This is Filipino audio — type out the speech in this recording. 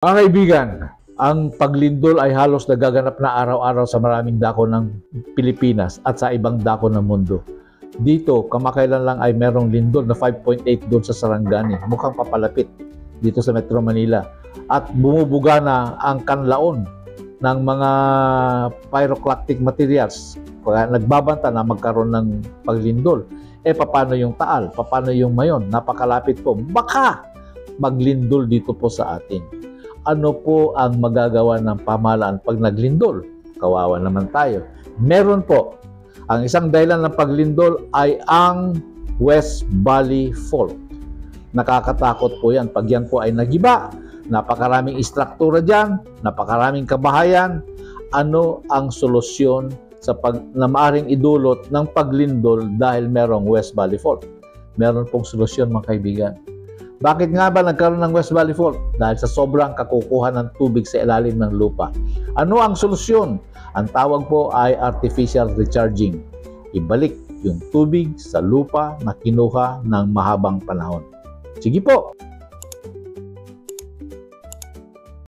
Mga kaibigan, ang paglindol ay halos nagaganap na araw-araw sa maraming dako ng Pilipinas at sa ibang dako ng mundo. Dito, kamakailan lang ay merong lindol na 5.8 doon sa Sarangani. Mukhang papalapit dito sa Metro Manila. At bumubuga na ang kanlaon ng mga pyroclastic materials. Nagbabanta na magkaroon ng paglindol. Paano yung Taal? Paano yung Mayon? Napakalapit po. Baka maglindol dito po sa atin. Ano po ang magagawa ng pamahalaan pag naglindol? Kawawa naman tayo. Meron po. Ang isang dahilan ng paglindol ay ang West Valley Fault. Nakakatakot po yan. Pag yan po ay nagiba, napakaraming istruktura dyan, napakaraming kabahayan. Ano ang solusyon sa na maaring idulot ng paglindol dahil merong West Valley Fault? Meron pong solusyon, mga kaibigan. Bakit nga ba nagkaroon ng West Valley Fault? Dahil sa sobrang kakukuha ng tubig sa ilalim ng lupa. Ano ang solusyon? Ang tawag po ay artificial recharging. Ibalik yung tubig sa lupa na kinuha ng mahabang panahon. Sige po!